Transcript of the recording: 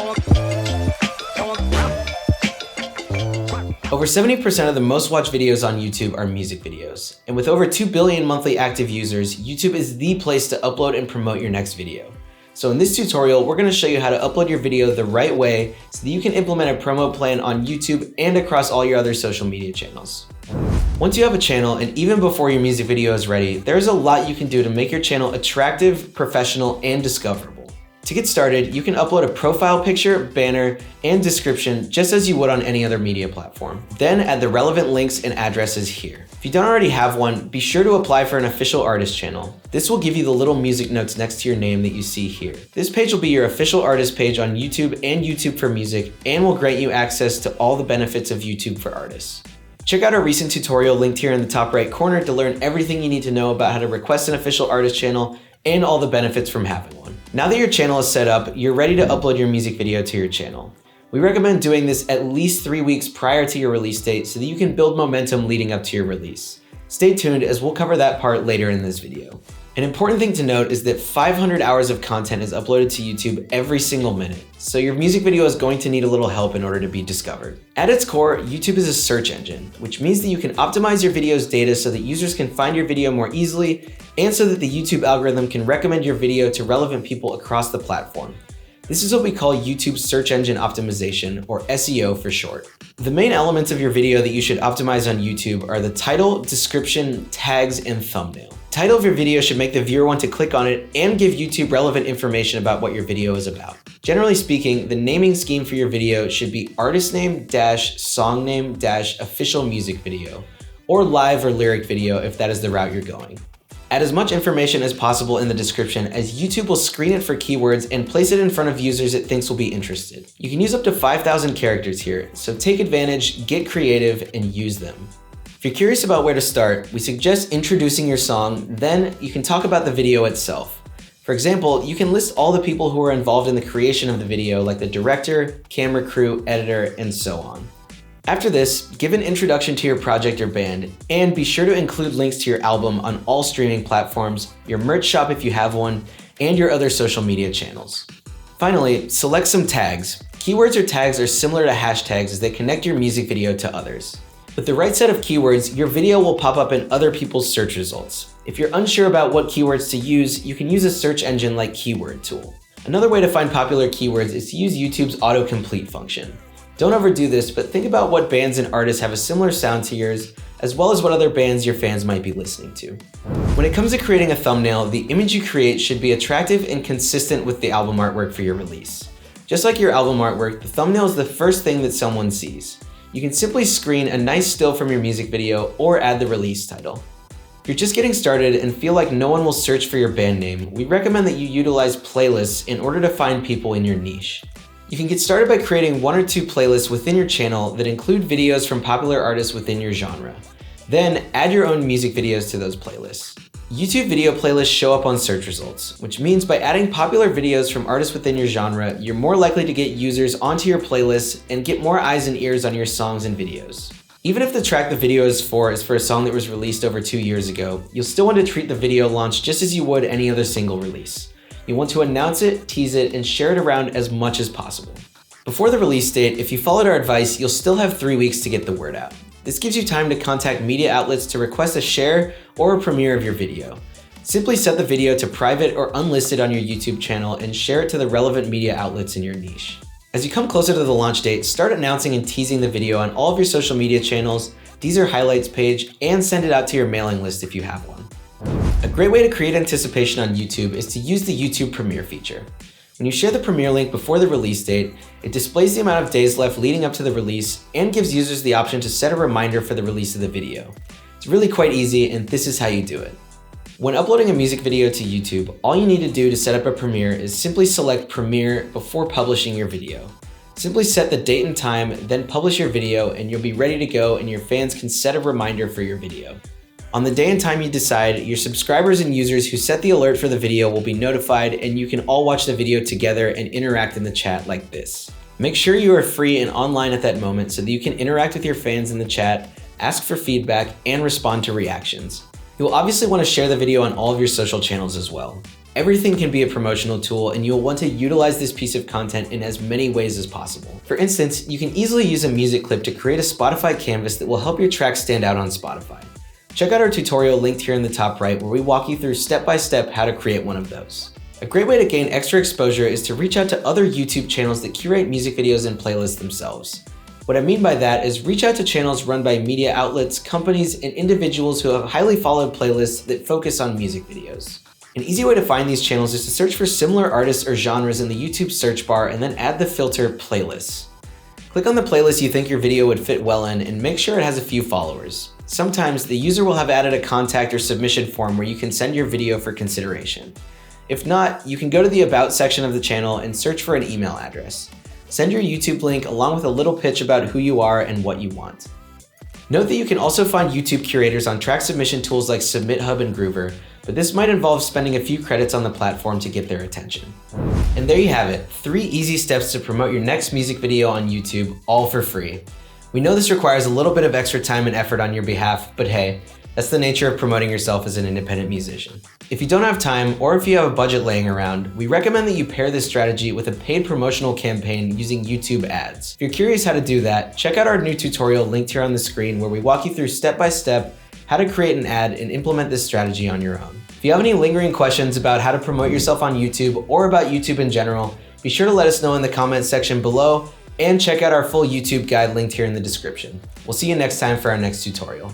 Over 70% of the most watched videos on YouTube are music videos. And with over 2 billion monthly active users, YouTube is the place to upload and promote your next video. So in this tutorial, we're going to show you how to upload your video the right way so that you can implement a promo plan on YouTube and across all your other social media channels. Once you have a channel, and even before your music video is ready, there's a lot you can do to make your channel attractive, professional, and discoverable. To get started, you can upload a profile picture, banner, and description just as you would on any other media platform. Then add the relevant links and addresses here. If you don't already have one, be sure to apply for an official artist channel. This will give you the little music notes next to your name that you see here. This page will be your official artist page on YouTube and YouTube for Music and will grant you access to all the benefits of YouTube for Artists. Check out our recent tutorial linked here in the top right corner to learn everything you need to know about how to request an official artist channel and all the benefits from having one. Now that your channel is set up, you're ready to upload your music video to your channel. We recommend doing this at least 3 weeks prior to your release date so that you can build momentum leading up to your release. Stay tuned as we'll cover that part later in this video. An important thing to note is that 500 hours of content is uploaded to YouTube every single minute, so your music video is going to need a little help in order to be discovered. At its core, YouTube is a search engine, which means that you can optimize your video's data so that users can find your video more easily and so that the YouTube algorithm can recommend your video to relevant people across the platform. This is what we call YouTube search engine optimization, or SEO for short. The main elements of your video that you should optimize on YouTube are the title, description, tags, and thumbnail. The title of your video should make the viewer want to click on it and give YouTube relevant information about what your video is about. Generally speaking, the naming scheme for your video should be artist name - song name - official music video, or live or lyric video if that is the route you're going. Add as much information as possible in the description as YouTube will screen it for keywords and place it in front of users it thinks will be interested. You can use up to 5,000 characters here, so take advantage, get creative, and use them. If you're curious about where to start, we suggest introducing your song, then you can talk about the video itself. For example, you can list all the people who are involved in the creation of the video, like the director, camera crew, editor, and so on. After this, give an introduction to your project or band, and be sure to include links to your album on all streaming platforms, your merch shop if you have one, and your other social media channels. Finally, select some tags. Keywords or tags are similar to hashtags as they connect your music video to others. With the right set of keywords, your video will pop up in other people's search results. If you're unsure about what keywords to use, you can use a search engine like Keyword Tool. Another way to find popular keywords is to use YouTube's autocomplete function. Don't overdo this, but think about what bands and artists have a similar sound to yours, as well as what other bands your fans might be listening to. When it comes to creating a thumbnail, the image you create should be attractive and consistent with the album artwork for your release. Just like your album artwork, the thumbnail is the first thing that someone sees. You can simply screen a nice still from your music video or add the release title. If you're just getting started and feel like no one will search for your band name, we recommend that you utilize playlists in order to find people in your niche. You can get started by creating 1 or 2 playlists within your channel that include videos from popular artists within your genre. Then add your own music videos to those playlists. YouTube video playlists show up on search results, which means by adding popular videos from artists within your genre, you're more likely to get users onto your playlists and get more eyes and ears on your songs and videos. Even if the track the video is for a song that was released over 2 years ago, you'll still want to treat the video launch just as you would any other single release. You want to announce it, tease it, and share it around as much as possible. Before the release date, if you followed our advice, you'll still have 3 weeks to get the word out. This gives you time to contact media outlets to request a share or a premiere of your video. Simply set the video to private or unlisted on your YouTube channel and share it to the relevant media outlets in your niche. As you come closer to the launch date, start announcing and teasing the video on all of your social media channels, teaser highlights page, and send it out to your mailing list if you have one. A great way to create anticipation on YouTube is to use the YouTube Premiere feature. When you share the Premiere link before the release date, it displays the amount of days left leading up to the release and gives users the option to set a reminder for the release of the video. It's really quite easy, and this is how you do it. When uploading a music video to YouTube, all you need to do to set up a Premiere is simply select Premiere before publishing your video. Simply set the date and time, then publish your video, and you'll be ready to go, and your fans can set a reminder for your video. On the day and time you decide, your subscribers and users who set the alert for the video will be notified, and you can all watch the video together and interact in the chat like this. Make sure you are free and online at that moment so that you can interact with your fans in the chat, ask for feedback, and respond to reactions. You'll obviously want to share the video on all of your social channels as well. Everything can be a promotional tool, and you'll want to utilize this piece of content in as many ways as possible. For instance, you can easily use a music clip to create a Spotify canvas that will help your track stand out on Spotify. Check out our tutorial linked here in the top right, where we walk you through step-by-step how to create one of those. A great way to gain extra exposure is to reach out to other YouTube channels that curate music videos and playlists themselves. What I mean by that is reach out to channels run by media outlets, companies, and individuals who have highly followed playlists that focus on music videos. An easy way to find these channels is to search for similar artists or genres in the YouTube search bar and then add the filter playlists. Click on the playlist you think your video would fit well in and make sure it has a few followers. Sometimes the user will have added a contact or submission form where you can send your video for consideration. If not, you can go to the About section of the channel and search for an email address. Send your YouTube link along with a little pitch about who you are and what you want. Note that you can also find YouTube curators on track submission tools like SubmitHub and Groover, but this might involve spending a few credits on the platform to get their attention. And there you have it, 3 easy steps to promote your next music video on YouTube, all for free. We know this requires a little bit of extra time and effort on your behalf, but hey, that's the nature of promoting yourself as an independent musician. If you don't have time, or if you have a budget laying around, we recommend that you pair this strategy with a paid promotional campaign using YouTube ads. If you're curious how to do that, check out our new tutorial linked here on the screen where we walk you through step-by-step how to create an ad and implement this strategy on your own. If you have any lingering questions about how to promote yourself on YouTube or about YouTube in general, be sure to let us know in the comments section below and check out our full YouTube guide linked here in the description. We'll see you next time for our next tutorial.